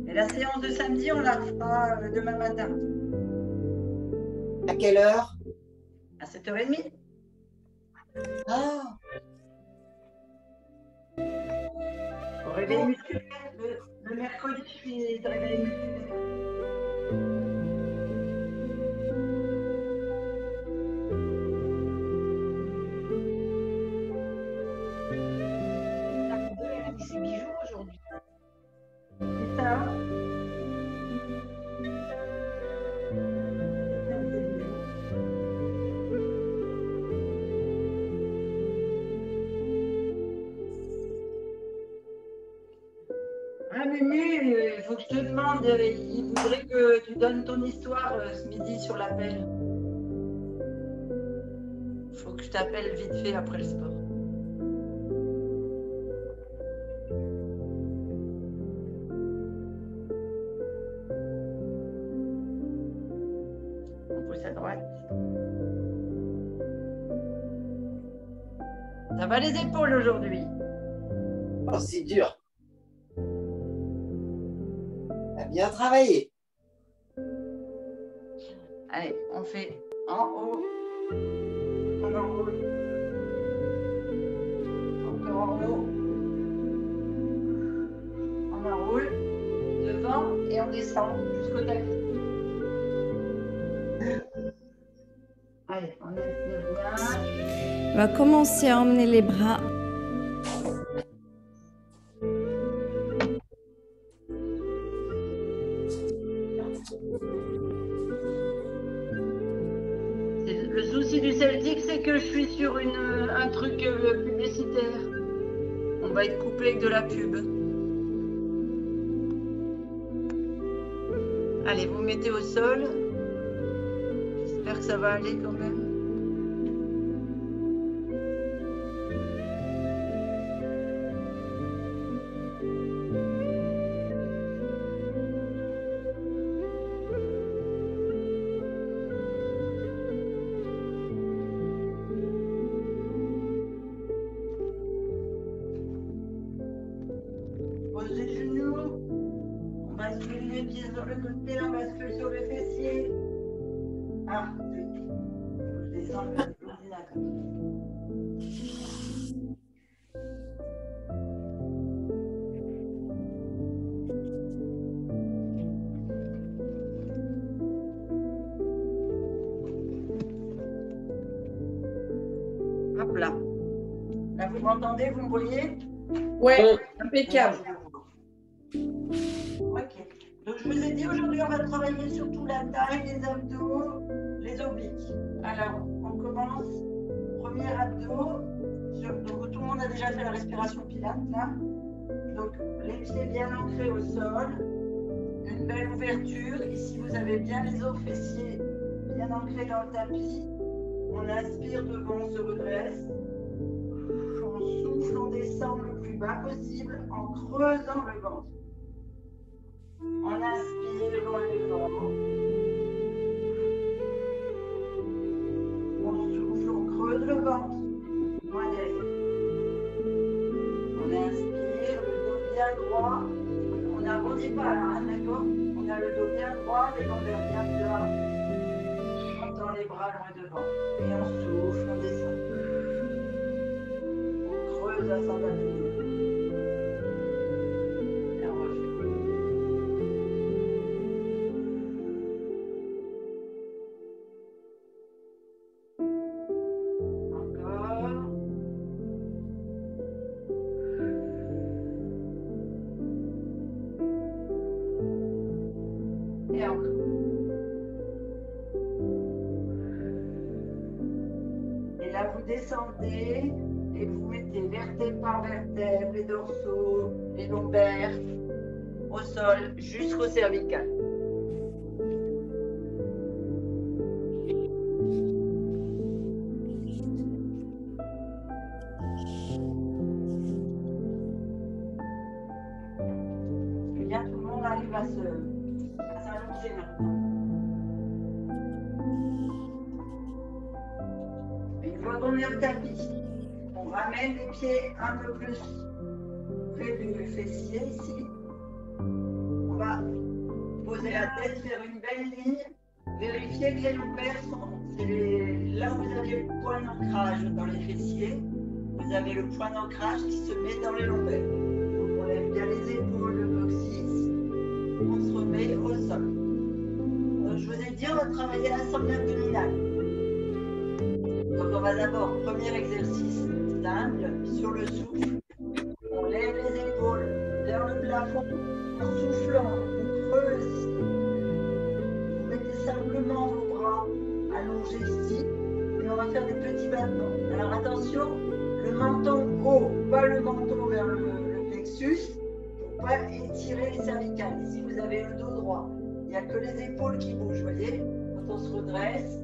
Et la séance de samedi, on la fera demain matin. À quelle heure? À 7h30. Ah, Au réveil musculaire. Le mercredi, je suis de réveil musculaire. Elle a mis ses bijoux aujourd'hui. C'est ça. Ah, Mumu, il faut que je te demande, il voudrait que tu donnes ton histoire ce midi sur l'appel. Il faut que je t'appelle vite fait après le sport. On pousse à droite. Ça va les épaules aujourd'hui? oh, c'est dur. Elle a bien travaillé. Allez, on fait en haut. On enroule. Encore en haut. On enroule. Devant et on descend jusqu'au tapis. Allez, on inspire bien. On va commencer à emmener les bras. Le souci du Celtic, c'est que je suis sur un truc publicitaire. On va être coupé avec de la pub. Allez, vous mettez au sol. J'espère que ça va aller quand même. Pose les genoux. On bascule les pieds sur le côté, on bascule sur le fessier. Ah, oui. Je descends l'ordinateur. Hop là. Là, vous m'entendez, vous me voyez? Ouais, impeccable. Ok. Donc, je vous ai dit, aujourd'hui, on va travailler surtout la taille, les abdos, les obliques. Alors, on commence. Premier abdos. Donc, tout le monde a déjà fait la respiration pilates, là. Donc, les pieds bien ancrés au sol. Une belle ouverture. Ici, vous avez bien les os fessiers bien ancrés dans le tapis. On inspire devant, on se redresse. On souffle, on descend le plus bas possible en creusant le ventre. On inspire loin devant. On souffle, on creuse le ventre. Loin derrière. On inspire, le dos bien droit. On n'arrondit pas là, hein, d'accord? On a le dos bien droit, les lombaires bien plats. On tend les bras loin devant. Et on souffle, on descend. On creuse à 120 degrés. Et on refait. Encore. Et encore. Et là, vous descendez et vous mettez vertèbre par vertèbre, les dorsaux, les lombaires au sol jusqu'au cervical. Et bien, tout le monde arrive à s'allonger maintenant. Une fois qu'on est au tapis, on ramène les pieds un peu plus près du fessier ici. On va poser la tête, faire une belle ligne, vérifier que les lombaires sont... Là où vous avez le point d'ancrage dans les fessiers, vous avez le point d'ancrage qui se met dans les lombaires. Donc on lève bien les épaules, le coccyx, on se remet au sol. Donc, je vous ai dit, on va travailler l'assemblée abdominale. Donc on va d'abord, premier exercice simple, sur le souffle. On lève les épaules vers le plafond en soufflant, on creuse ici. Vous mettez simplement vos bras allongés ici et on va faire des petits battements. Alors attention, le menton haut, pas le menton vers le plexus, pour ne pas étirer les cervicales. Ici vous avez le dos droit, il n'y a que les épaules qui bougent, vous voyez. Quand on se redresse,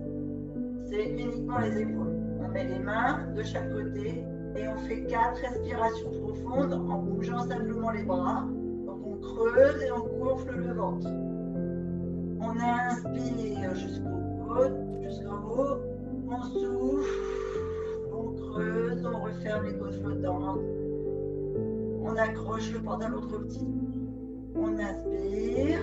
c'est uniquement les épaules. On met les mains de chaque côté et on fait 4 respirations profondes en bougeant simplement les bras. Donc on creuse et on gonfle le ventre. On inspire jusqu'en haut, on souffle, on creuse, on referme les côtes flottantes. On accroche le pantalon trop petit. On inspire.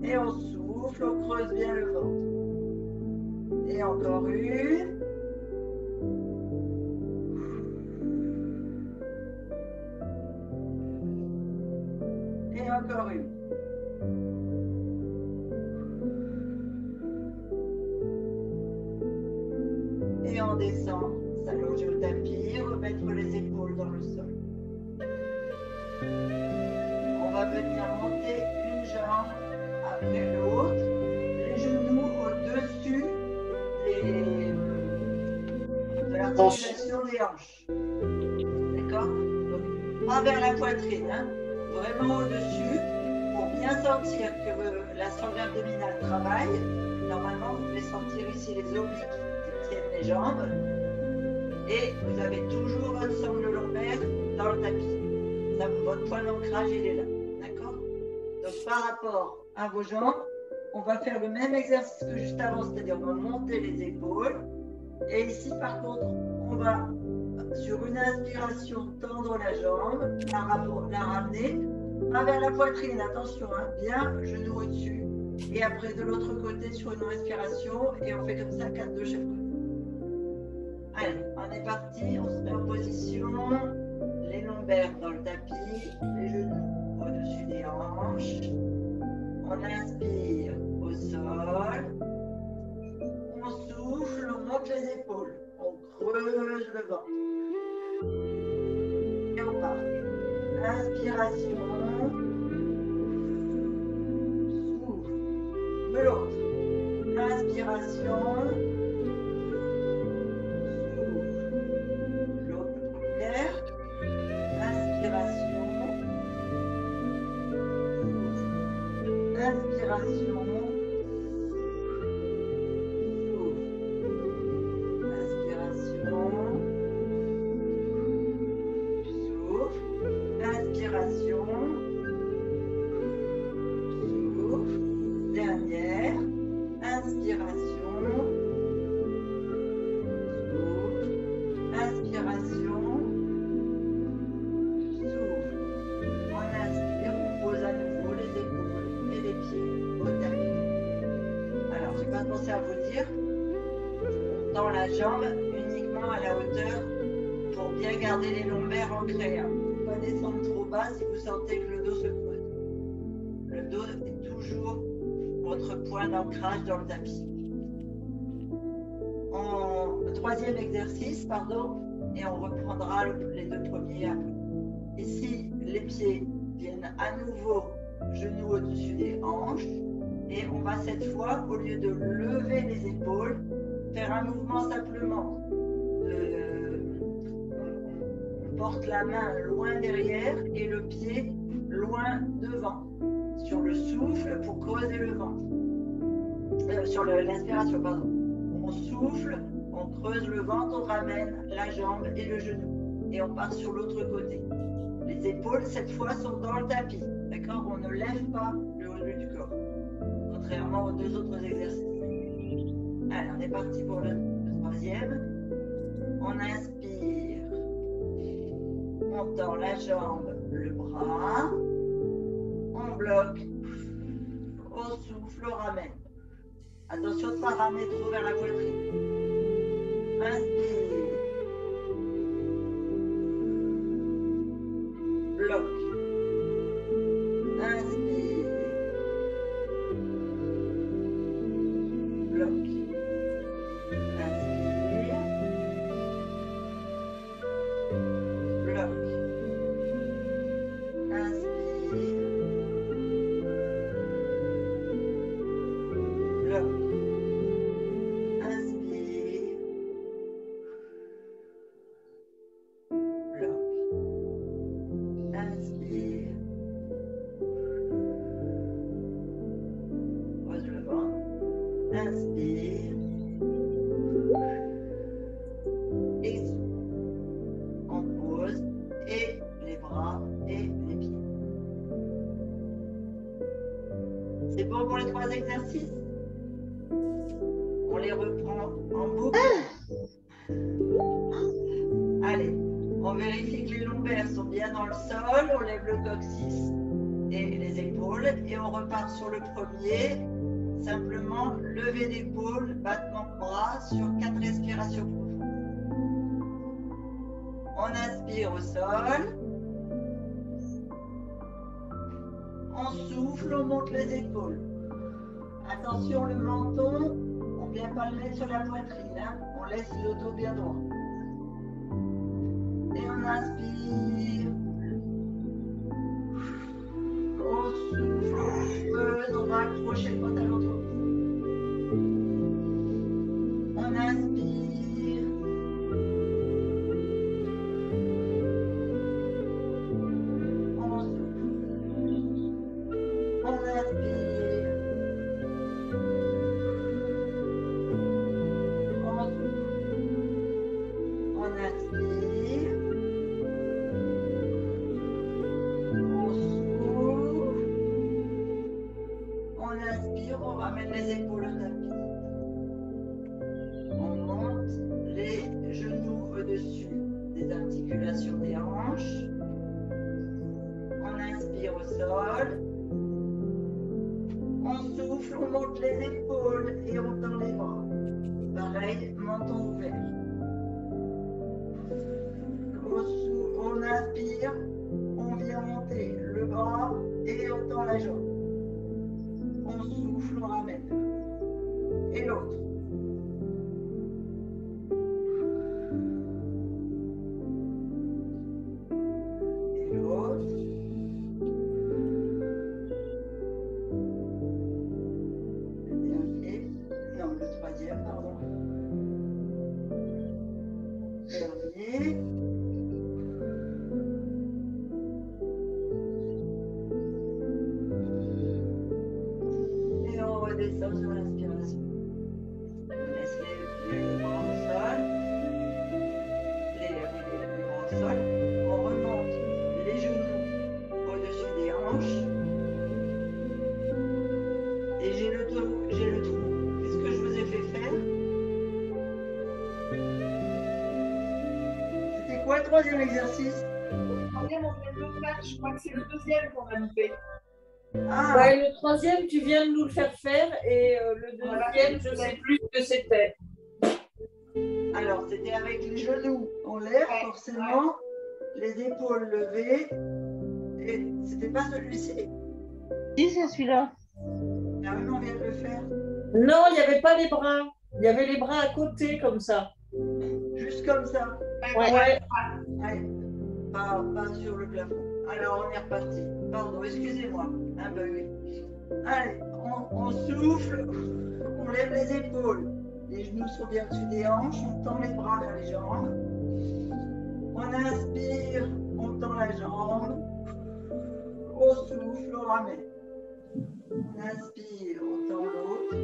Et on souffle, on creuse bien le ventre. Et encore une. Et encore une. Et on descend, s'allonger au tapis, remettre les épaules dans le sol. On va venir monter une jambe après l'autre, les genoux au-dessus de l'articulation des hanches. D'accord? Donc, pas vers la poitrine, hein? Vraiment au-dessus, pour bien sentir que la sangle abdominale travaille. Normalement, vous devez sentir ici les obliques qui tiennent les jambes. Et vous avez toujours votre sangle lombaire dans le tapis. Votre point d'ancrage, il est là. D'accord? Donc, par rapport à vos jambes, on va faire le même exercice que juste avant, c'est-à-dire on va monter les épaules. Et ici, par contre, on va, sur une inspiration, tendre la jambe, la ramener, pas vers la poitrine, attention, hein, bien, genou au-dessus. Et après, de l'autre côté, sur une respiration, et on fait comme ça, 4 de chaque côté. Allez, on est parti, on se met en position, les lombaires dans le tapis, les genoux au-dessus des hanches. On inspire au sol, on souffle, on monte les épaules, on creuse le ventre. Et on part. Inspiration, souffle, de l'autre. Inspiration, souffle, l'autre première. Inspiration, souffle. Inspiration. À vous dire, on tend la jambe uniquement à la hauteur pour bien garder les lombaires ancrés. Il ne faut pas descendre trop bas si vous sentez que le dos se creuse. Le dos est toujours votre point d'ancrage dans le tapis. Troisième exercice, pardon, et on reprendra les deux premiers après. Ici, les pieds viennent à nouveau genoux au-dessus des hanches. Et on va cette fois, au lieu de lever les épaules, faire un mouvement simplement. On porte la main loin derrière et le pied loin devant. Sur le souffle pour creuser le ventre. Sur l'inspiration, pardon. On souffle, on creuse le ventre, on ramène la jambe et le genou. Et on part sur l'autre côté. Les épaules, cette fois, sont dans le tapis. D'accord? On ne lève pas le haut du corps. Contrairement aux deux autres exercices. Allez, on est parti pour le troisième. On inspire On tend la jambe, le bras. On bloque. Au souffle, on ramène. Attention de ne pas ramener trop vers la poitrine. Inspire. Bloque. Inspire. Bloque. Inspire. Bloque. Inspire. Bloque. Inspire. Bloque. Inspire. Pose le ventre. Inspire. Et on pose et les bras et les pieds. C'est bon pour les 3 exercices? On les reprend en boucle. Allez, on vérifie que les lombaires sont bien dans le sol. On lève le coccyx et les épaules. Et on repart sur le premier. Simplement, lever d'épaule, battement de bras sur 4 respirations profondes. On inspire au sol. On souffle, on monte les épaules. Attention, le menton, on ne vient pas le mettre sur la poitrine. Hein. On laisse le dos bien droit. Et on inspire. On souffle, on va accrocher le pantalon trop. On inspire. On souffle. On inspire. On souffle. On inspire. On souffle. On inspire, on ramène les épaules au tapis. On monte les genoux au-dessus des articulations des hanches. On inspire au sol. On souffle, on monte les épaules et on tend les bras. Pareil, menton ouvert. On inspire, on vient monter le bras et on tend la jambe. On souffle, on ramène. Et l'autre. Et l'autre. Le dernier. Non, le troisième, pardon. Dernier. Et on redescend sur l'inspiration. On laisse les bras au sol. Les bras au sol. On remonte les genoux au-dessus des hanches. Et j'ai le trou. Qu'est-ce que je vous ai fait faire? C'était quoi le troisième exercice? Troisième, on vient de le faire. Je crois que c'est le deuxième qu'on a loupé. Ah, Ouais, le troisième, tu viens de nous le faire faire. Et le deuxième, je ne sais plus ce que c'était. alors c'était avec les genoux en l'air, forcément, les épaules levées. Et c'était pas celui-ci. Si, c'est celui-là. Ah oui, mais on vient de le faire. Non, il n'y avait pas les bras. Il y avait les bras à côté, comme ça. Juste comme ça. Ouais. Ouais. Ouais. Pas sur le plafond. Alors on est reparti. Pardon, excusez-moi. Un bug. Allez, on souffle, on lève les épaules. Les genoux sont bien dessus des hanches, on tend les bras vers les jambes. On inspire, on tend la jambe. Au souffle, on ramène. On inspire, on tend l'autre.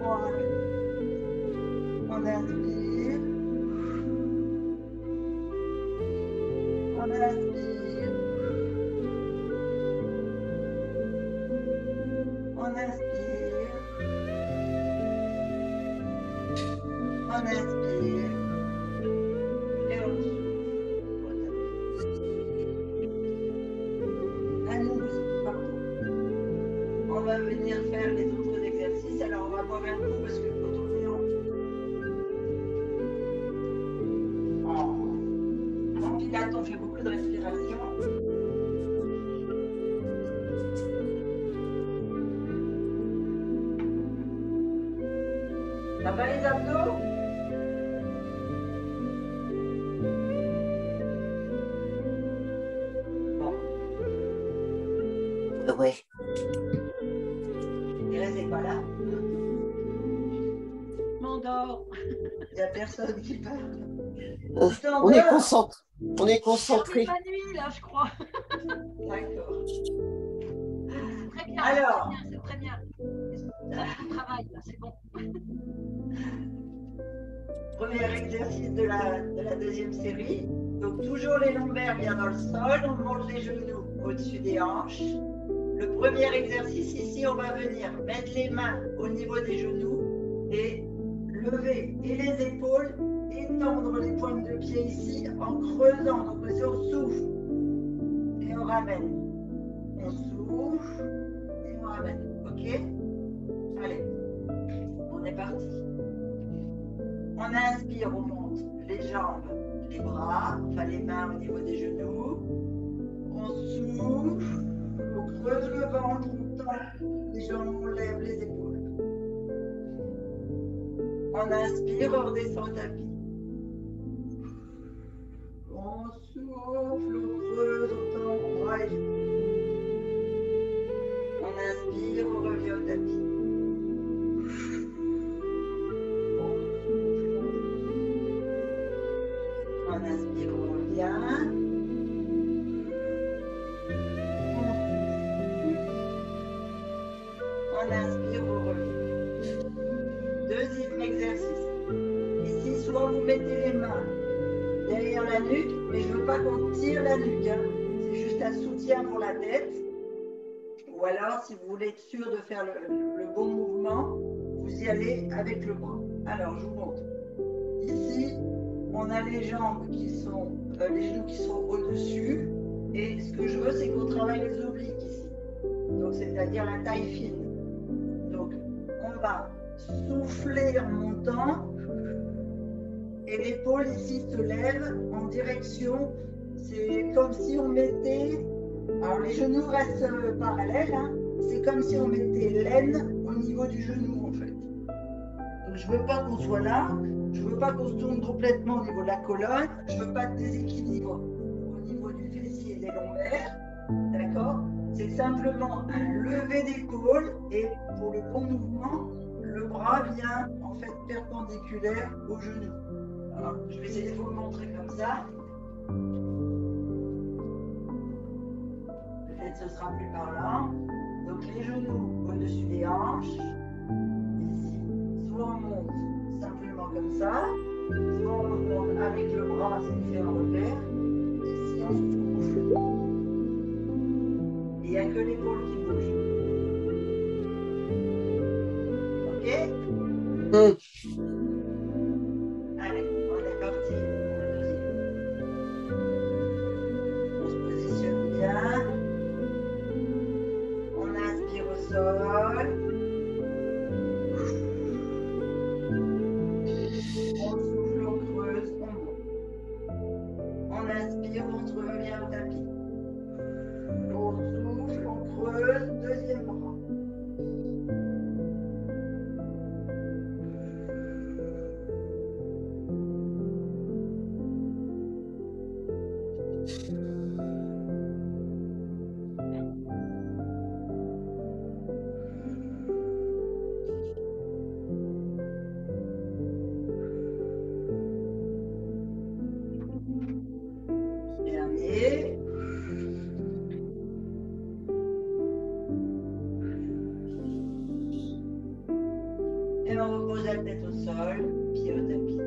On ramène. On inspire. On inspire. On inspire. On inspire. Et on souffle. coup parce que quand on est en pilates, on fait beaucoup de respiration. Ça va les abdos? Bon. Ouais. Thérèse n'est pas là. Je m'endors. Il n'y a personne qui parle. On est concentré. On est concentré. C'est pas nuit là, je crois. D'accord. Très bien. Alors. C'est très bien. Ça fait le travail là, c'est bon. Premier exercice de la deuxième série. Donc toujours les lombaires bien dans le sol, on monte les genoux au-dessus des hanches. Le premier exercice ici, on va venir mettre les mains au niveau des genoux et lever et les épaules, étendre les pointes de pied ici en creusant. Donc si on souffle et on ramène. On souffle et on ramène. Ok? Allez, on est parti. On inspire, on monte les jambes, les bras, enfin les mains au niveau des genoux. On souffle, on creuse le ventre, on tend les jambes, on lève les épaules. On inspire, on redescend au tapis. On souffle, on creuse, on tend, on bras et genoux. On inspire, on revient au tapis. On inspire, on revient. On inspire, on revient. Deuxième exercice. Ici, soit vous mettez les mains derrière la nuque, mais je ne veux pas qu'on tire la nuque. Hein. C'est juste un soutien pour la tête. Ou alors, si vous voulez être sûr de faire le bon mouvement, vous y allez avec le bras. Alors, je vous montre. Ici, on a les jambes qui sont, les genoux qui sont au-dessus. Et ce que je veux, c'est qu'on travaille les obliques ici. Donc, c'est-à-dire la taille fine. Donc, on va souffler en montant. Et l'épaule ici se lève en direction. C'est comme si on mettait. Alors, les genoux restent parallèles. Hein. C'est comme si on mettait l'aine au niveau du genou, en fait. Donc, je ne veux pas qu'on soit là. Je ne veux pas qu'on se tourne complètement au niveau de la colonne. Je ne veux pas de déséquilibre au niveau du fessier et des lombaires. D'accord? C'est simplement un lever d'épaule et pour le bon mouvement, le bras vient en fait perpendiculaire au genou. Alors, je vais essayer de vous le montrer comme ça. Peut-être ce sera plus parlant. Donc les genoux au-dessus des hanches. Ici, soit on monte simplement comme ça, soit on monte avec le bras, c'est fait un repère. Ici, on souffle. Il n'y a que l'épaule qui bouge. Ok? Allez, on est parti. On se positionne bien. On inspire au sol. On souffle, on creuse, on monte. On inspire, on se revient au tapis. On souffle, on creuse, deuxième bras. Dernier. Et on repose la tête au sol, pied au tapis.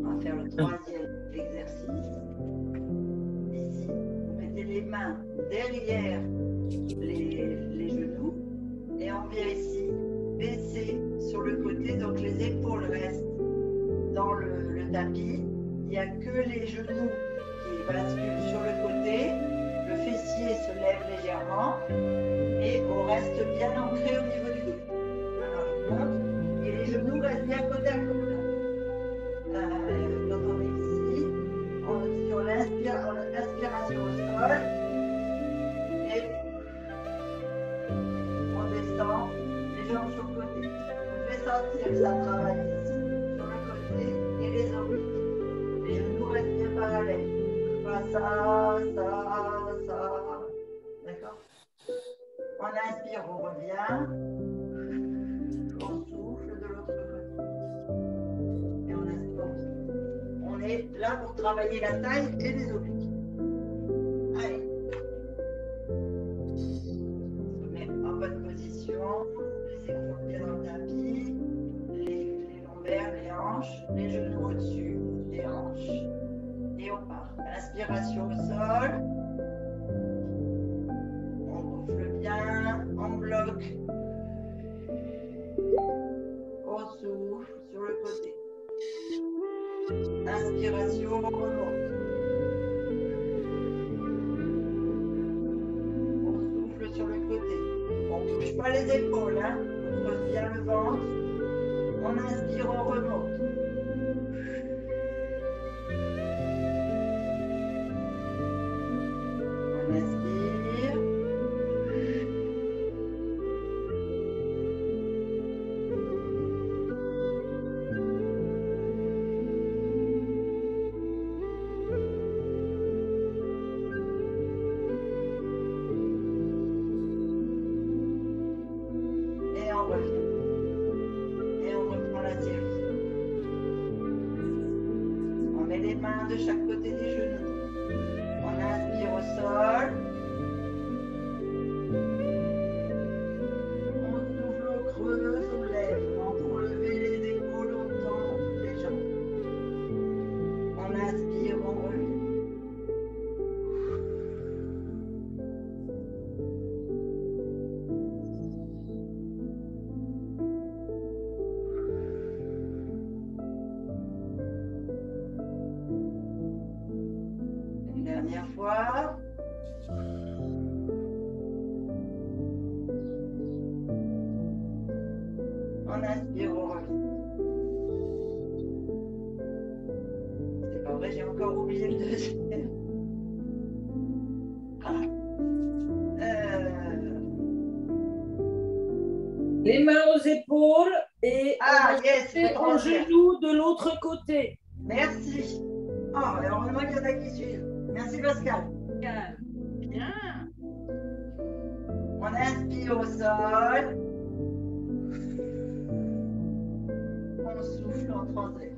On va faire le troisième exercice. Ici, vous mettez les mains derrière les genoux et on vient ici baisser sur le côté. Donc les épaules restent dans le tapis. Il n'y a que les genoux qui basculent sur le côté. Le fessier se lève légèrement et on reste bien ancré au niveau du dos. Alors je monte et les genoux restent bien côte à côte. Quand on est ici, sur l'inspiration au sol et on descend les jambes sur le côté. Vous pouvez sentir que ça travaille ici, sur le côté et les obliques. Les genoux restent bien parallèles. Pas ça. D'accord? On inspire, on revient. On souffle de l'autre côté. Et on inspire. On est là pour travailler la taille et les obliques. Allez. On se met en bonne position. Les épaules bien dans le tapis. Les lombaires, les hanches. Les genoux au-dessus des hanches. Et on part. Inspiration au sol. On gonfle bien. On bloque. On souffle sur le côté. Inspiration, on remonte. On souffle sur le côté. On ne bouge pas les épaules, hein. On creuse bien le ventre. On inspire, on remonte. On inspire. Et on revient. Et on reprend la série. On met les mains de chaque côté des genoux. On inspire au sol. On souffle, on creuse, on lève. On relever les épaules, on tend les jambes. On inspire, on revient. Une dernière fois. On inspire, on revient. C'est pas vrai, j'ai encore oublié le deuxième. Ah. Les mains aux épaules et Yes, le aux transverse. genoux de l'autre côté. Merci. Ah, heureusement qu'il y en a qui suivent. Merci Pascal. Bien. On inspire au sol. On souffle en transverse.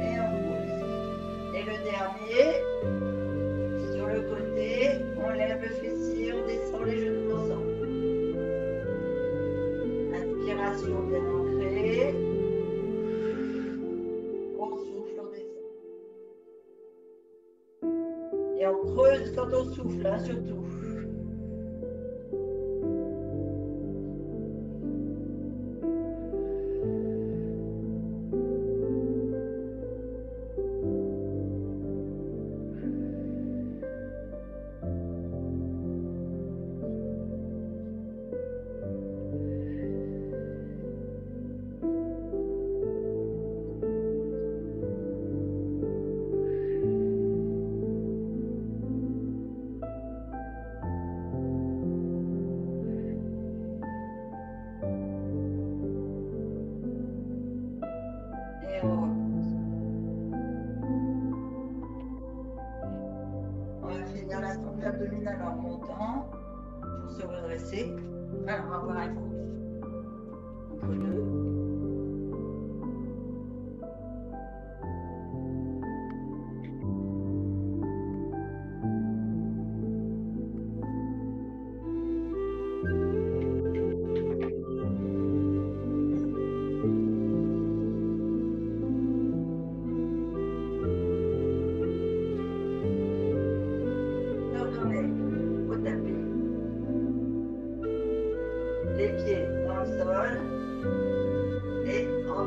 Et on pose. Et le dernier, sur le côté, on lève le fessier, on descend les genoux ensemble. Inspiration bien ancrée. On souffle, on descend. Et on creuse quand on souffle, hein, surtout. Et on remonte. On va finir la sonde abdominale en remontant pour se redresser. Alors, on va avoir un couple entre deux.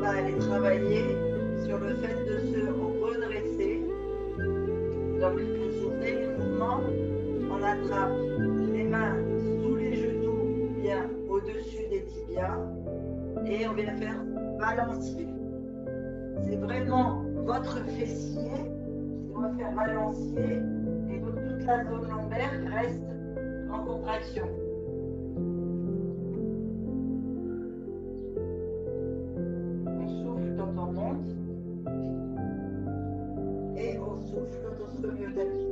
va aller travailler sur le fait de se redresser. Donc, pour souffler les mouvements, on attrape les mains sous les genoux, bien au-dessus des tibias, et on vient faire balancier. C'est vraiment votre fessier qui doit faire balancier, et donc toute la zone lombaire reste en contraction. On souffle quand on monte, et on souffle quand on se remet au tapis.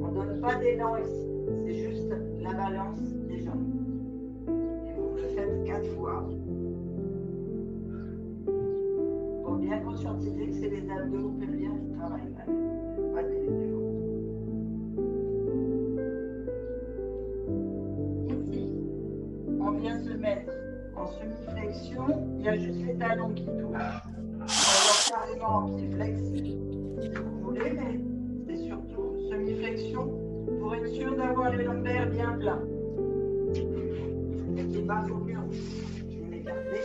On ne donne pas d'élan ici, c'est juste la balance des jambes. Et vous le faites 4 fois. Pour bien conscientiser que c'est les abdos pelviens qui travaillent mal, pas des devants. Ici, on vient se mettre en semi-flexion, il y a juste les talons qui touchent. On va carrément en pied flex si vous voulez, mais c'est surtout semi-flexion pour être sûr d'avoir les lombaires bien plats. Mettez bas au mur, je vais les garder.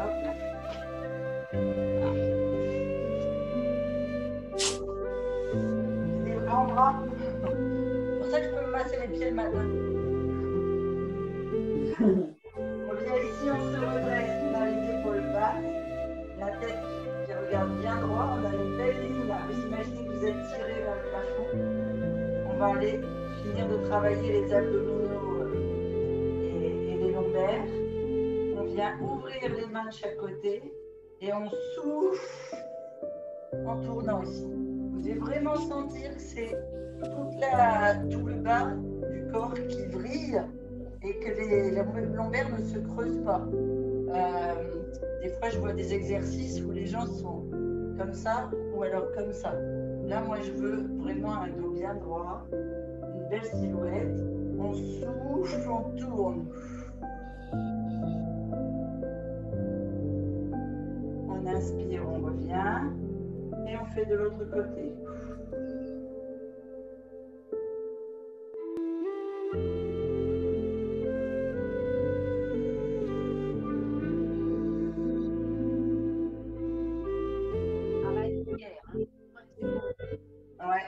Hop là. Des grands bras. C'est pour ça que je peux me masser les pieds le matin. On vient ici, on se redresse, on a les épaules basses, la tête qui regarde bien droit, on a une belle ligne là. Vous imaginez que vous êtes tiré vers le plafond. On va aller finir de travailler les abdominaux et les lombaires. On vient ouvrir les mains de chaque côté et on souffle en tournant ici. Vous devez vraiment sentir que c'est tout le bas du corps qui vrille et que les lombaires ne se creusent pas. Des fois, je vois des exercices où les gens sont comme ça ou alors comme ça. Là, moi, je veux vraiment un dos bien droit, une belle silhouette. On souffle, on tourne. On inspire, on revient et on fait de l'autre côté. Ouais.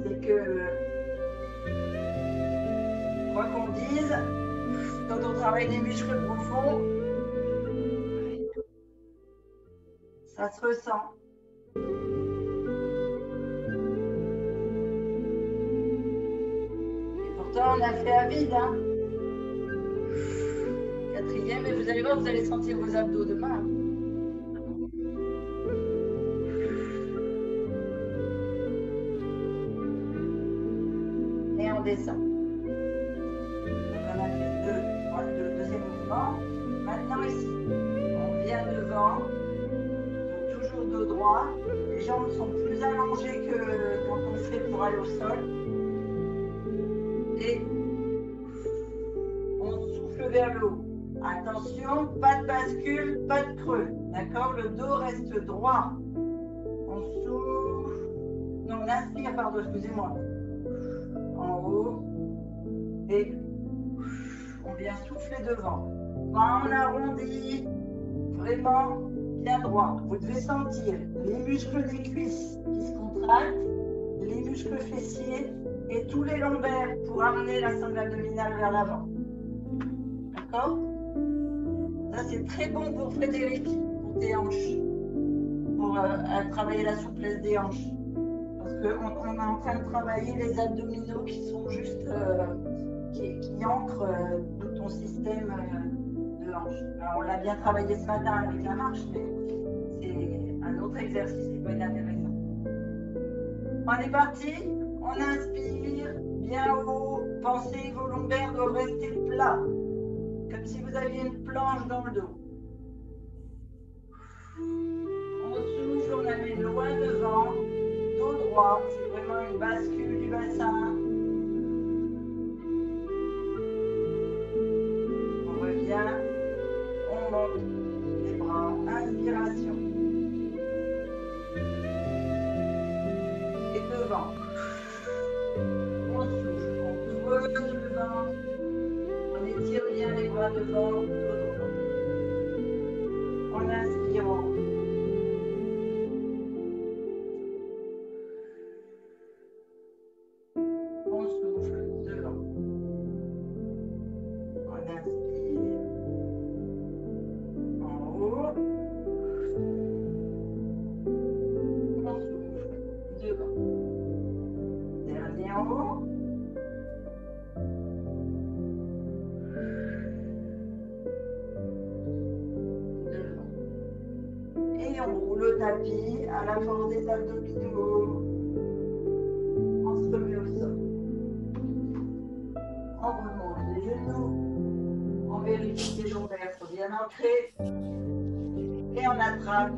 C'est que, quoi qu'on dise, quand on travaille les muscles profonds, ça se ressent. Et pourtant, on a fait à vide. Hein. 4e, et vous allez voir, vous allez sentir vos abdos demain. Et on descend. Donc on a fait le deuxième mouvement. Maintenant ici, on vient devant, donc toujours dos droit. Les jambes sont plus allongées que quand on fait pour aller au sol. Et on souffle vers le haut. Attention, pas de bascule, pas de creux. D'accord? Le dos reste droit. On souffle. Non, on inspire, pardon, excusez-moi. En haut. Et on vient souffler devant. Bras en arrondi. Vraiment bien droit. Vous devez sentir les muscles des cuisses qui se contractent, les muscles fessiers et tous les lombaires pour amener la sangle abdominale vers l'avant. D'accord? Ça, c'est très bon pour Frédéric, pour tes hanches, pour travailler la souplesse des hanches. Parce qu'on est en train de travailler les abdominaux qui sont juste, qui ancrent tout ton système de hanches. Alors, on l'a bien travaillé ce matin avec la marche, mais c'est un autre exercice qui peut être intéressant. On est parti, on inspire, bien haut, pensez vos lombaires doivent rester plats. Comme si vous aviez une planche dans le dos. On souffle, on la met loin devant, dos droit, c'est vraiment une bascule du bassin. On revient, on monte les bras, inspiration. Et devant. On souffle, on creuse le ventre. On étire bien les bras devant, dos droit. En inspirant. On souffle devant. On inspire. En haut. On souffle devant. Dernier en haut. Et on roule le tapis à la force des abdominaux. On se remet au sol. On remonte les genoux. On vérifie que les ovaires sont bien ancrés. Et on attrape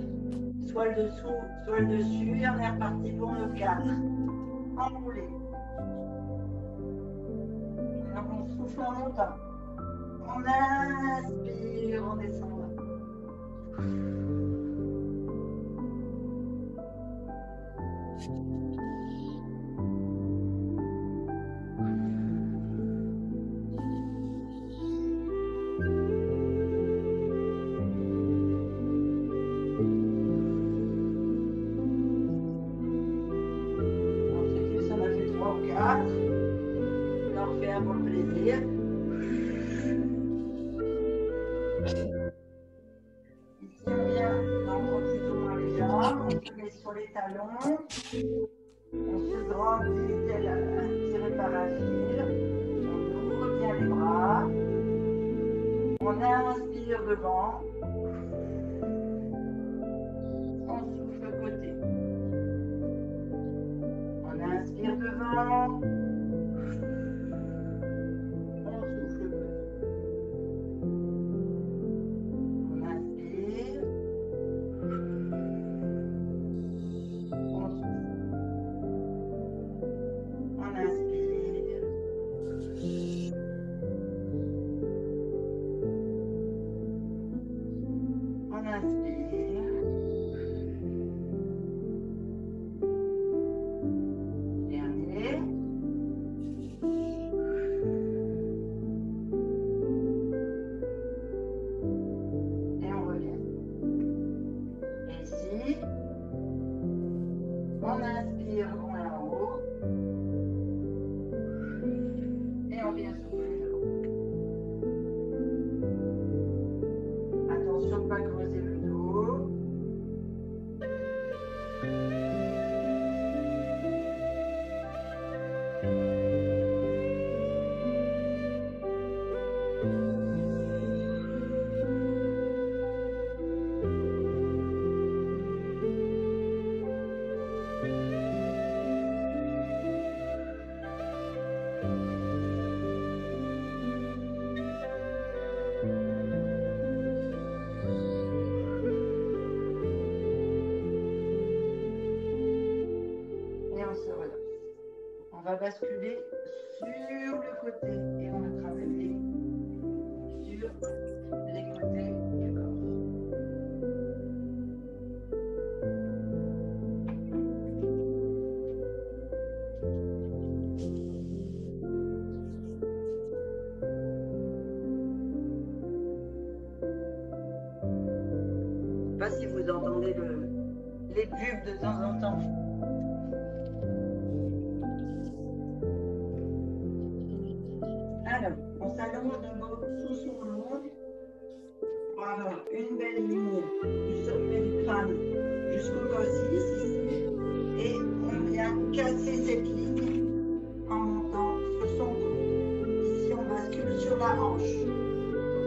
soit le dessous, soit le dessus. Et on est reparti pour le 4. Enroulé. Alors on souffle en montant. On inspire en descendant. Sur les talons, on se grandit tiré par un fil, on ouvre bien les bras, on inspire devant, on souffle côté, on inspire devant, on souffle côté, on inspire. On inspire loin en haut et on vient souffler le haut. Attention de ne pas creuser le dos. On va basculer sur le côté et on va travailler sur les côtés du corps. Je ne sais pas si vous entendez les bulles de temps en temps. Alors, on s'allonge d'abord sous son longue pour avoir une belle ligne du sommet du crâne jusqu'au coccyx ici. Et on vient casser cette ligne en montant sur son cou. Ici, on bascule sur la hanche.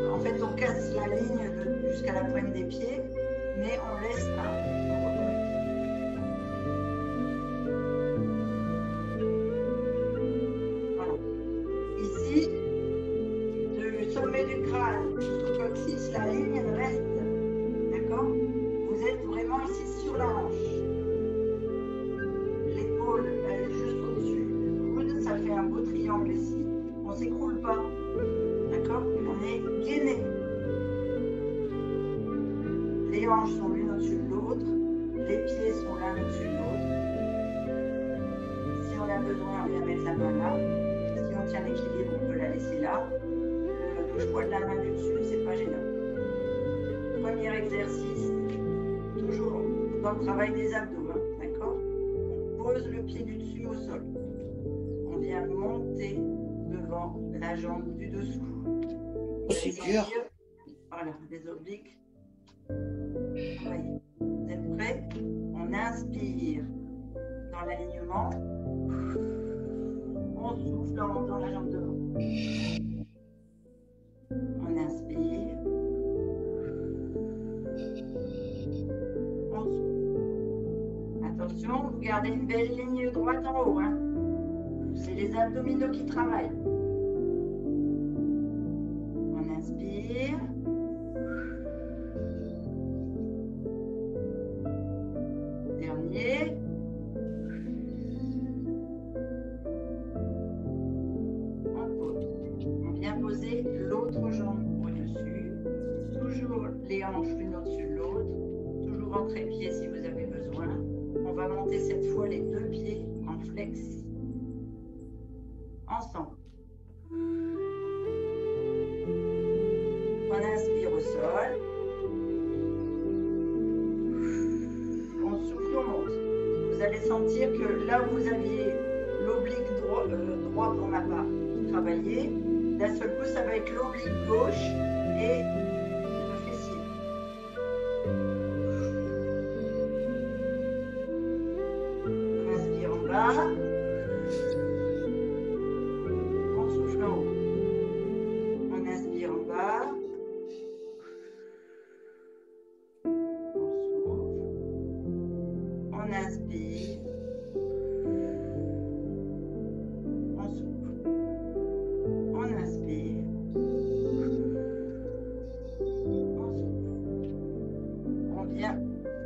Donc, en fait, on casse la ligne jusqu'à la pointe des pieds, mais on laisse un. Du crâne jusqu'au coccyx, la ligne elle reste, d'accord? Vous êtes vraiment ici sur la hanche. L'épaule elle est juste au-dessus du coude, ça fait un beau triangle ici. On ne s'écroule pas, d'accord? On est gainé. Les hanches sont l'une au-dessus de l'autre, les pieds sont l'un au-dessus de l'autre. Si on a besoin, on vient mettre la main là. Si maintient l'équilibre, on peut la laisser là. Le choix de la main du dessus, c'est pas gênant. Premier exercice, toujours dans le travail des abdos, hein, d'accord? On pose le pied du dessus au sol. On vient monter devant la jambe du dessous. C'est dur. Voilà, les obliques. Travaillez. Vous êtes prêts? On inspire dans l'alignement. On souffle en montant la jambe devant. On inspire. On souffle. Attention, vous gardez une belle ligne droite en haut. Hein. C'est les abdominaux qui travaillent. On inspire. Dernier. On pose. On vient poser l'autre jambe au-dessus. Toujours les hanches l'une au-dessus de l'autre. Toujours en trépied si vous avez besoin. On va monter cette fois les deux pieds en flex. Ensemble. On inspire au sol. On souffle, on monte. Vous allez sentir que là où vous aviez l'oblique droit pour ma part qui travaillait, d'un seul coup, ça va être l'oblique gauche et le fessier. On inspire en bas. On souffle en haut. On inspire en bas. On souffle. On inspire. On souffle. On inspire. On souffle. On vient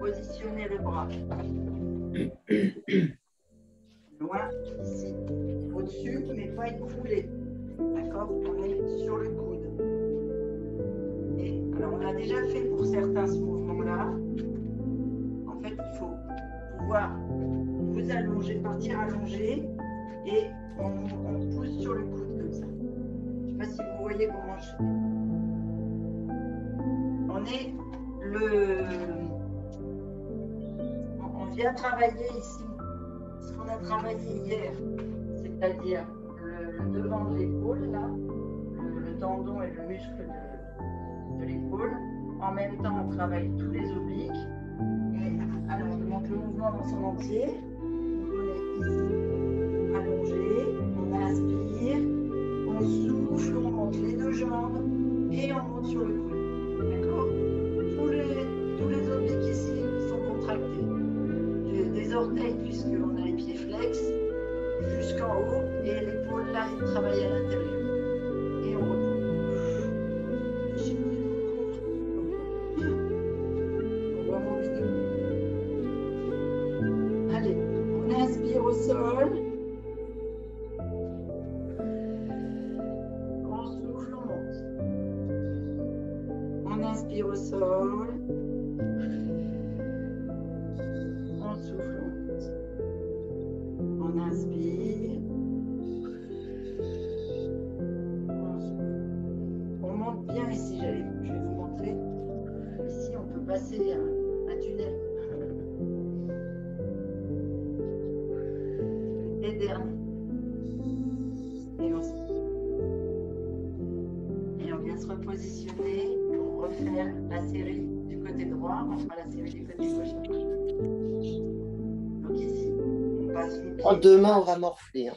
positionner le bras. Loin ici. Au-dessus, mais pas écroulé. D'accord? On est sur le coude. Et alors, on l'a déjà fait pour certains ce mouvement-là. En fait, il faut pouvoir vous allonger, partir allongé et on pousse sur le coude comme ça. Je ne sais pas si vous voyez comment je fais. On est on vient travailler ici ce qu'on a travaillé hier, c'est-à-dire le devant de l'épaule, là, le tendon et le muscle de l'épaule. En même temps, on travaille tous les obliques. Et alors, on montre le mouvement dans son entier. On est ici, allongé, on inspire, on souffle, on monte les deux jambes et on monte sur le coude. D'accord? Tous les obliques ici sont contractés. Des orteils, puisqu'on a les pieds flex, jusqu'en haut, et l'épaule là, il travaille à l'intérieur. Et on repose. On voit mon vidéo. Allez, on inspire au sol. On souffle, on monte. On inspire au sol. On souffle, on monte. On inspire. On souffle. On monte bien ici, je vais vous montrer. Ici, on peut passer un tunnel. Et dernier. Et on vient se repositionner pour refaire la série du côté droit. On fera la série du côté gauche. Donc ici, on passe le pied. Oh, demain, on va morfler. Hein.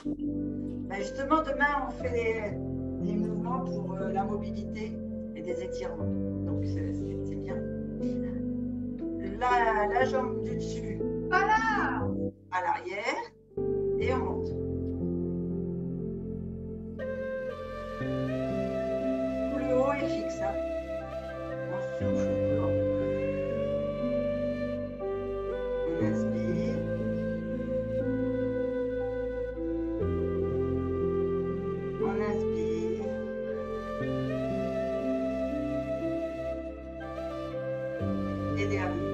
Ben justement, demain, on fait des mouvements pour la mobilité et des étirements. Donc, c'est bien. La jambe du dessus à l'arrière et on monte. Tout le haut est fixe. Hein. On souffle plus haut. On inspire. On inspire. Et dernier.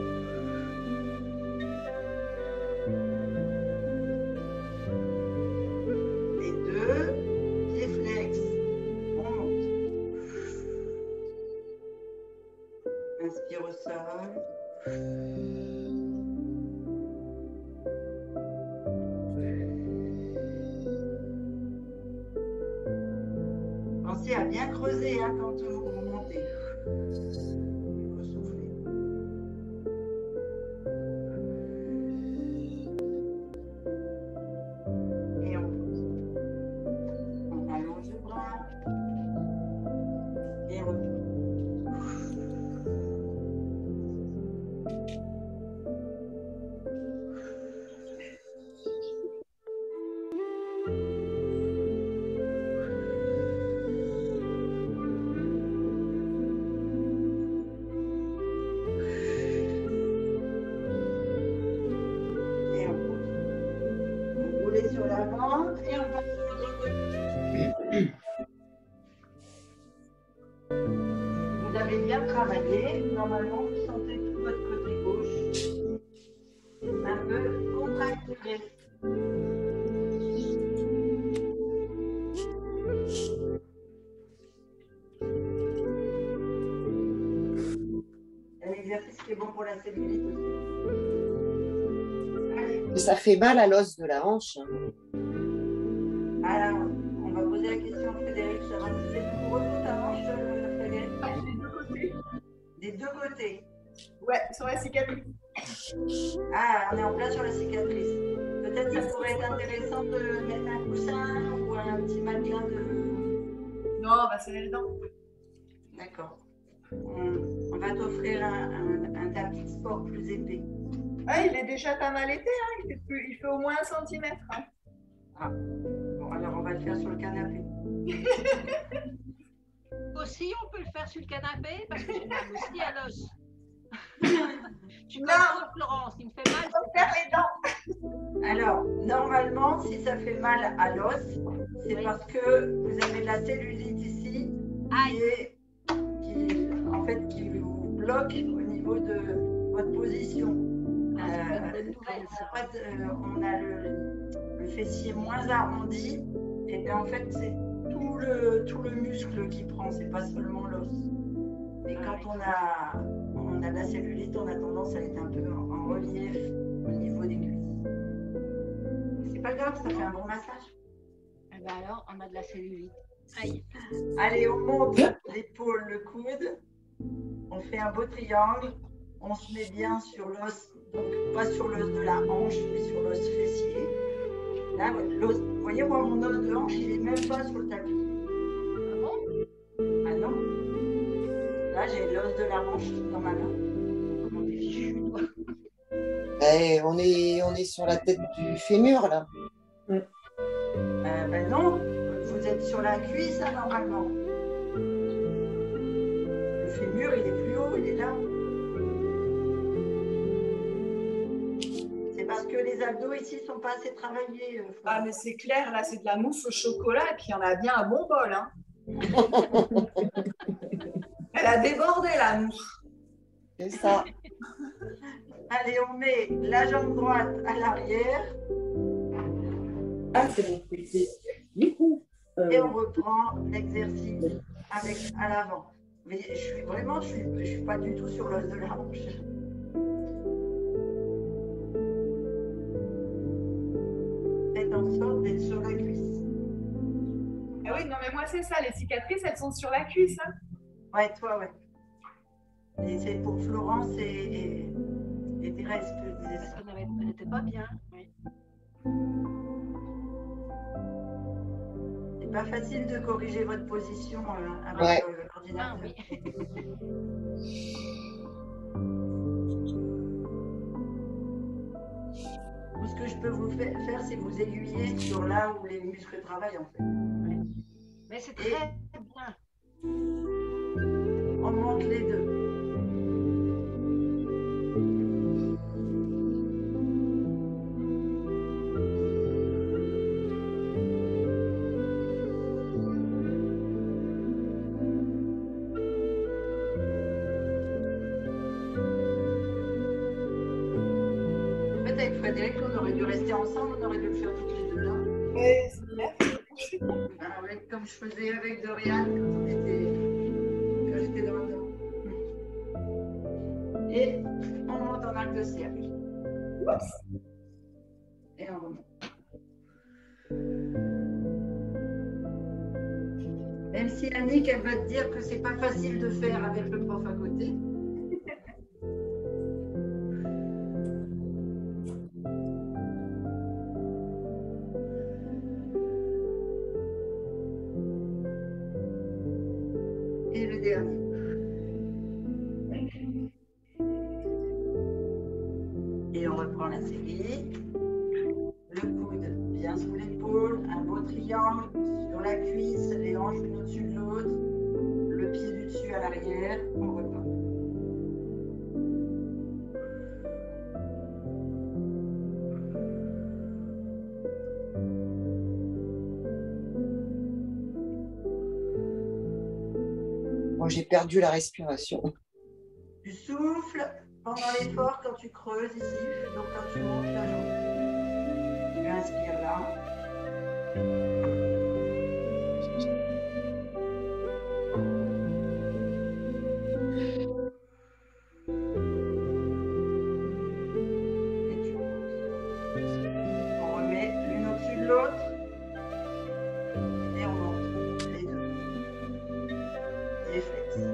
sol. Pensez à bien creuser hein, quand vous montez. Vous soufflez. Et on pose. On allonge le bras. Et on repose. Et on pose. Vous roulez sur l'avant et on passe sur l'autre côté. Vous avez bien travaillé. Normalement, vous sentez tout votre côté gauche un peu contracturé. Un exercice qui est bon pour la cellulite aussi. Allez. Ça fait mal à l'os de la hanche. Alors, on va poser la question à Frédéric. Savoir si c'est douloureux pour ta hanche, Frédéric? Des deux côtés. Des deux côtés. Ouais, sur la cicatrice. Ah, on est en plein sur la cicatrice. Peut-être ça pourrait être intéressant de mettre un coussin ou un petit matelas de... Non, on va serrer les dents. D'accord. On va t'offrir un tapis de sport plus épais. Ah, il est déjà pas mal épais, hein. Il fait au moins 1 centimètre. Hein. Ah, bon, alors on va le faire sur le canapé. Aussi, on peut le faire sur le canapé parce que j'ai mal aussi à l'os. Tu Non. comprends, Florence, il me fait mal. Il faut faire les dents. Alors, normalement, si ça fait mal à l'os, c'est parce que vous avez de la cellulite ici qui vous bloque au niveau de votre position. On a le fessier moins arrondi et bien, en fait, c'est tout le muscle qui prend, c'est pas seulement l'os. Et quand on a de la cellulite, on a tendance à être un peu en relief au niveau des cuisses. C'est pas grave, ça fait un bon massage. Eh ben alors, on a de la cellulite. Aïe. Allez, on monte l'épaule, le coude. On fait un beau triangle. On se met bien sur l'os, donc pas sur l'os de la hanche, mais sur l'os fessier. Là, l'os, vous voyez, moi, mon os de hanche, il est même pas sur le tapis. Ah bon? Ah non. Là, j'ai l'os de la hanche dans ma main. Comment t'es fichu, toi? On est sur la tête du fémur, là. Ben non, vous êtes sur la cuisse, hein, normalement. Le fémur, il est plus haut, il est là. C'est parce que les abdos ici ne sont pas assez travaillés. Ah, mais c'est clair, là, c'est de la mousse au chocolat et puis il y en a bien un bon bol. Hein. Elle a débordé, la mousse. C'est ça. Allez, on met la jambe droite à l'arrière. Ah, c'est bon. Du coup, Et on reprend l'exercice avec à l'avant. Mais je suis pas du tout sur l'os de la hanche. Faites en sorte d'être sur la cuisse. Ah oui, non, mais moi, c'est ça. Les cicatrices, elles sont sur la cuisse. Hein. Ouais, toi, ouais. Et c'est pour Florence et Thérèse que je disais ça. Elle n'était pas bien. Oui. C'est pas facile de corriger votre position avec l'ordinateur. Ah, oui. Tout ce que je peux vous faire, c'est vous aiguiller sur là où les muscles travaillent en fait. Ouais. Mais c'est très bien. On monte les deux. En fait, avec Frédéric, on aurait dû rester ensemble, on aurait dû le faire toutes les deux là. Oui, c'est clair. Comme je faisais avec Dorian quand j'étais dans le dos. Et on monte en arc de cercle. Et on remonte. Même si Annick, elle va te dire que c'est pas facile de faire avec le prof à côté. Et le dernier. Et on reprend la série. Le coude bien sous l'épaule, un beau triangle sur la cuisse, les hanches l'une au-dessus de l'autre, le pied du dessus à l'arrière, on repart. Moi, j'ai perdu la respiration. Tu souffles pendant l'effort quand tu creuses ici, donc quand tu montes la jambe. Tu inspires là. Et tu montes. On remet l'une au-dessus de l'autre. Et on monte les deux. Les flexes.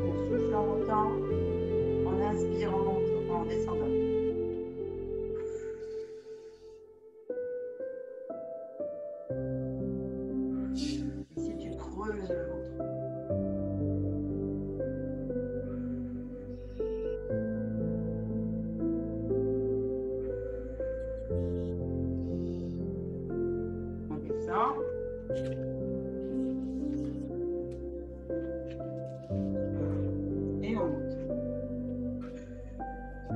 On souffle en montant. On inspire en montant, en descendant. Ici, tu creuses le ventre. On descend. Et on monte.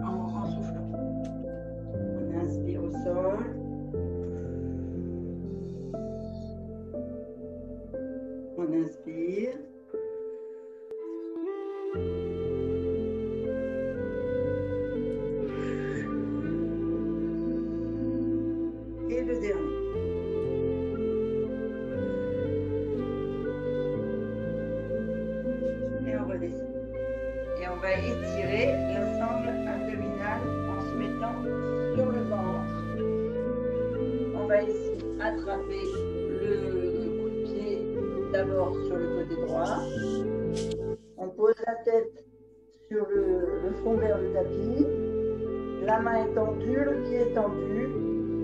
En soufflant. On inspire au sol. On inspire. Et le dernier. Et on redescend. Et on va étirer la sangle abdominale en se mettant sur le ventre. On va ici attraper le coup de pied d'abord sur le côté droit. On pose la tête sur le front vers le tapis. La main est tendue, le pied est tendu.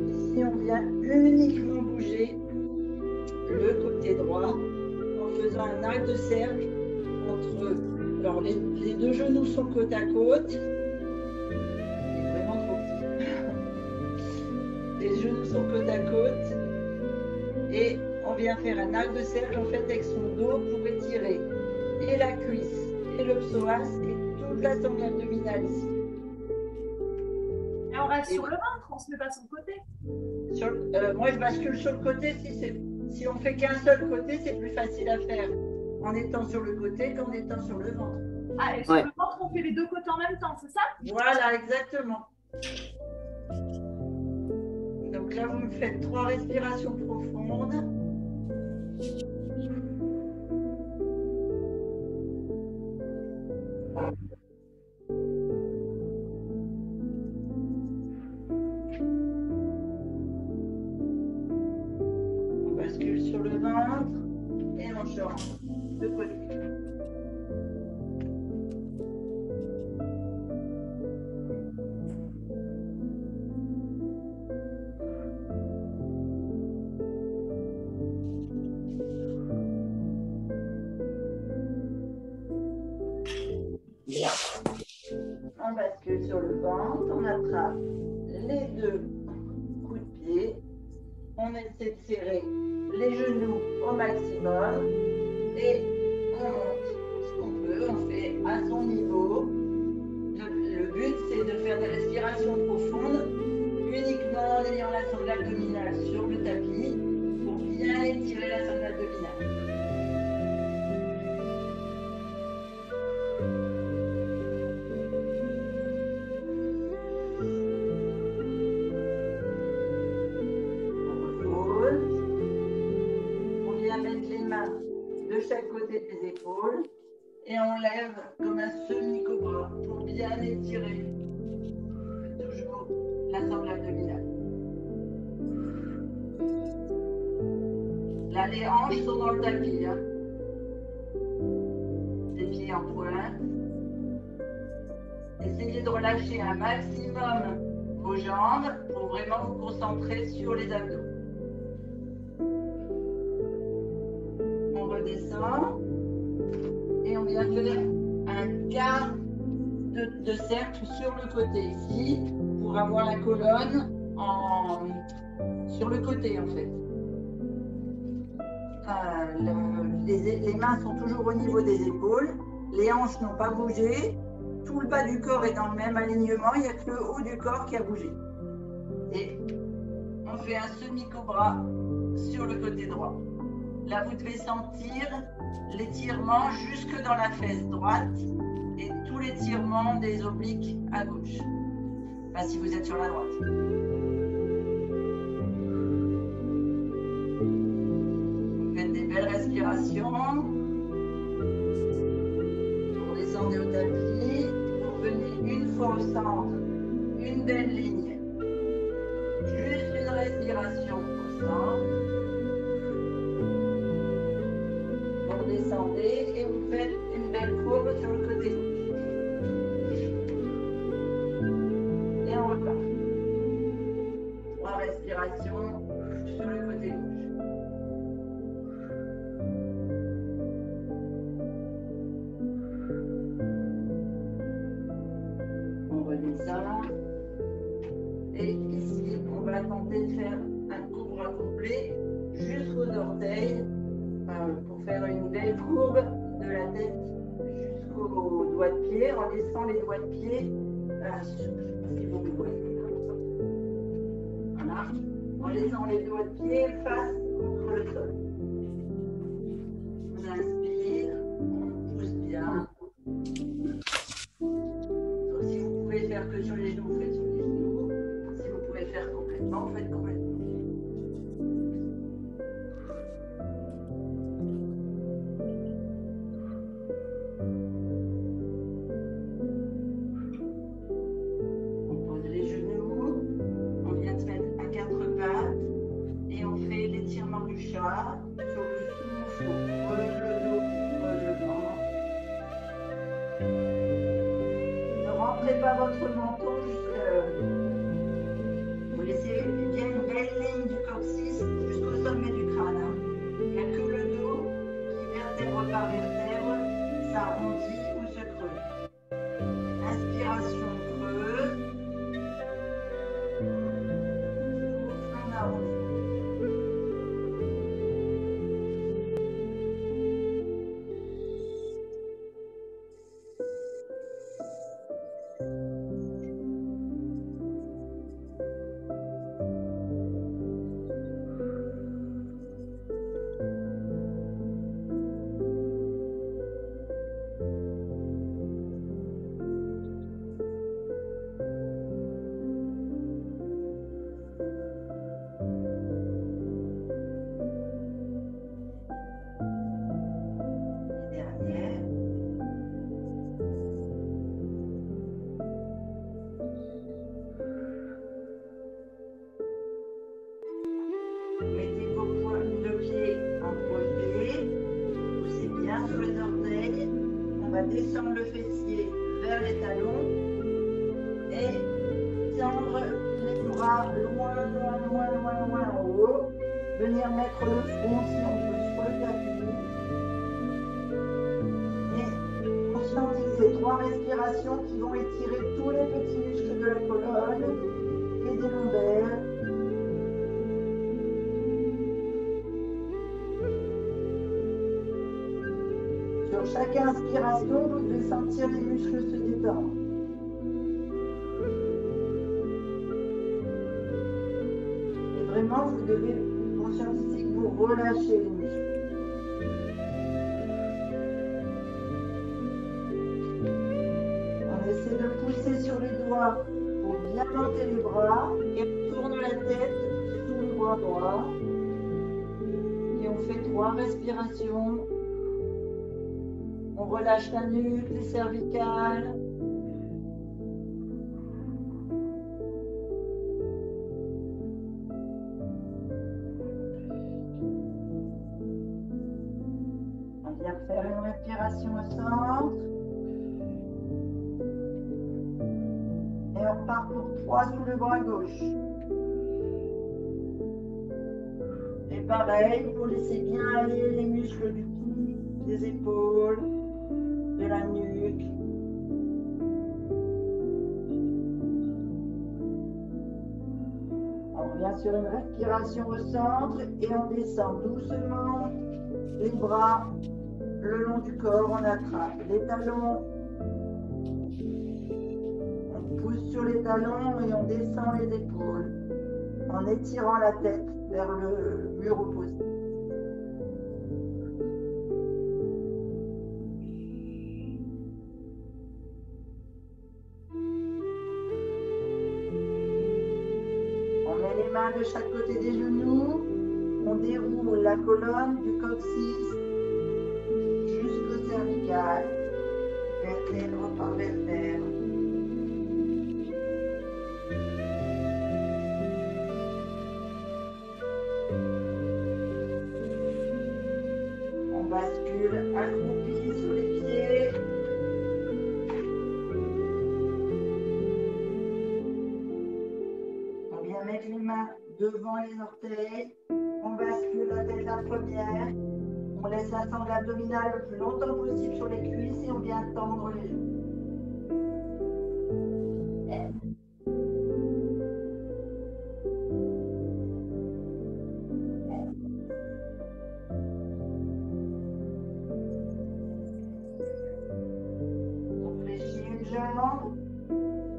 Ici, on vient uniquement bouger le côté droit en faisant un arc de cercle entre. Alors, les deux genoux sont côte à côte. Il est vraiment trop petit. Les genoux sont côte à côte. Et on vient faire un arc de cercle en fait avec son dos pour étirer et la cuisse et le psoas et toute la sangle abdominale ici. Et on reste sur le ventre, on ne se met pas sur le côté. Moi, je bascule sur le côté. Si on fait qu'un seul côté, c'est plus facile à faire en étant sur le côté qu'en étant sur le ventre. Ah, et sur le ventre, on fait les deux côtés en même temps, c'est ça? Voilà, exactement. Donc là, vous me faites 3 respirations profondes. On bascule sur le ventre et on change de côté. On bascule sur le ventre, on attrape les deux coups de pied, on essaie de serrer les genoux au maximum et on monte ce qu'on peut, on fait à son niveau. Le but c'est de faire des respirations profondes uniquement en ayant la sangle abdominale sur le tapis pour bien étirer la sangle abdominale. De chaque côté des épaules Et on lève comme un semi-cobra pour bien étirer toujours la sangle abdominale. Là, les hanches sont dans le tapis. Hein. Les pieds en pointe. Essayez de relâcher un maximum vos jambes pour vraiment vous concentrer sur les abdos. On redescend et on vient faire un quart de cercle sur le côté ici pour avoir la colonne sur le côté en fait. Les mains sont toujours au niveau des épaules, les hanches n'ont pas bougé, tout le bas du corps est dans le même alignement, il n'y a que le haut du corps qui a bougé. Et on fait un semi-cobra sur le côté droit. Là, vous devez sentir l'étirement jusque dans la fesse droite et tout l'étirement des obliques à gauche. Enfin, si vous êtes sur la droite. Vous faites des belles respirations. Vous descendez au tapis. Vous revenez une fois au centre. Une belle ligne. Juste une respiration au centre. Vous redescendez et vous faites une belle courbe sur le côté gauche. Et on repart. 3 respirations sur le côté gauche. On redescend. Et ici, on va tenter de faire un cobra complet jusqu'aux orteils pour faire une belle courbe de la tête jusqu'aux doigts de pied en laissant les doigts de pied voilà. En laissant les doigts de pied face contre le sol. On inspire, on pousse bien. Donc, si vous pouvez faire que sur les genoux, faites sur les genoux. Si vous pouvez faire complètement, faites complètement. Sur le souffle, on creuse le dos, on creuse le ventre. Ne rentrez pas votre menton vous laissez bien une belle ligne du coccyx jusqu'au sommet du crâne. Il n'y a que le dos qui, vertèbre par vertèbre, s'arrondit ou se creuse. Inspiration creuse. Souffle, on arrondit. Mettez vos pointes de pied en crochet, poussez bien sur les orteils. On va descendre le fessier vers les talons et tendre les bras loin en haut. Venir mettre le front si on peut sur le tapis. Et conscientiser 3 respirations qui vont étirer tous les petits muscles de la colonne et des lombaires. Sur chaque inspiration, vous devez sentir les muscles se détendre. Et vraiment, vous devez conscientiser que vous relâchez les muscles. On essaie de pousser sur les doigts pour bien monter les bras et on tourne la tête sous le bras droit. Et on fait 3 respirations. On relâche la nuque, les cervicales. On vient faire une respiration au centre. Et on repart pour 3 sous le bras gauche. Et pareil, il faut laisser bien aller les muscles du cou, des épaules, de la nuque. On revient sur une respiration au centre et on descend doucement les bras le long du corps. On attrape les talons. On pousse sur les talons et on descend les épaules en étirant la tête vers le mur opposé. On met les mains de chaque côté des genoux. On déroule la colonne du coccyx jusqu'au cervical, vertèbre par vertèbre. On bascule accroupi sur les pieds. On vient mettre les mains devant les orteils. On bascule la tête la première. On laisse la sangle abdominale le plus longtemps possible sur les cuisses et on vient tendre les genoux. On fléchit une jambe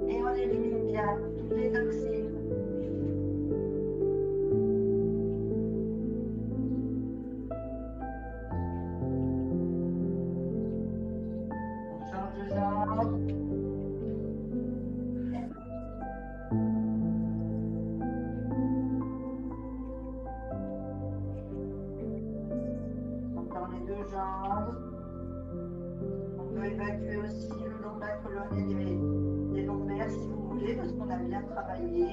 et on élimine bien toutes les toxines. Dans les deux jambes. On peut évacuer aussi le long de la colonne et des lombaires si vous voulez, parce qu'on a bien travaillé.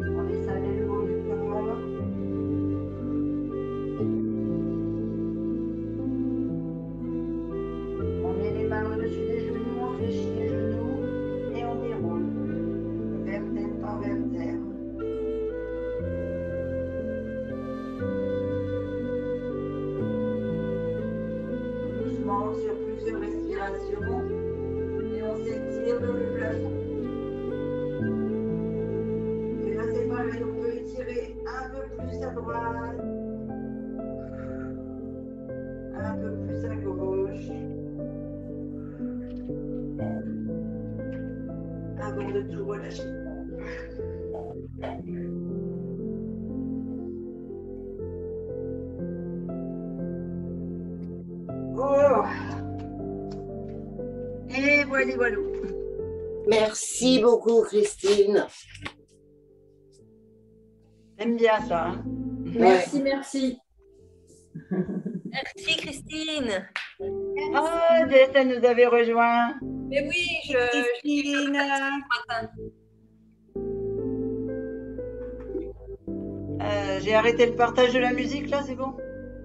On laisse aller le haut du corps. On met les mains au-dessus des genoux, on fléchit les genoux et on déroule. Vertèbre par vertèbre. Doucement sur plusieurs respirations et on s'étire dans le plafond. Et là c'est pareil, on peut étirer un peu plus à droite, un peu plus à gauche, avant de tout relâcher. Oh. Et voilà, voilà. Merci beaucoup, Christine. J'aime bien ça. Hein? Merci, merci. Merci Christine. Oh, Jess, elle nous avait rejoint. Mais oui, Christine. J'ai arrêté le partage de la musique là, c'est bon?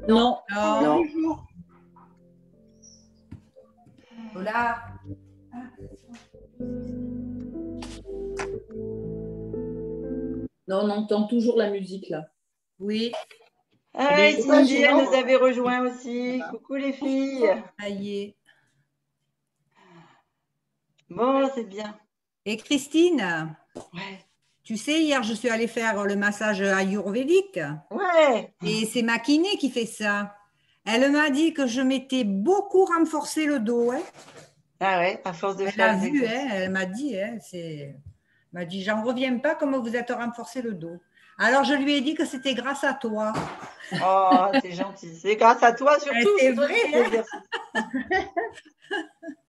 Non. Non. Voilà. Non, on entend toujours la musique là. Oui, Ah, Mais et c'est pas Cindy, elle gênant. nous avait rejoint aussi. Coucou les filles. ça y est. Bon, c'est bien. Et Christine, Ouais. tu sais, hier, je suis allée faire le massage ayurvédique Ouais. et c'est ma kiné qui fait ça. Elle m'a dit que je m'étais beaucoup renforcé le dos. Hein. Ah ouais, à force de Elle faire a des vu, exercices. hein, elle m'a dit, j'en reviens pas comme vous êtes renforcé le dos. Alors je lui ai dit que c'était grâce à toi. Oh, c'est gentil. C'est grâce à toi surtout. C'est toi vrai, qui fais hein. l'exercice.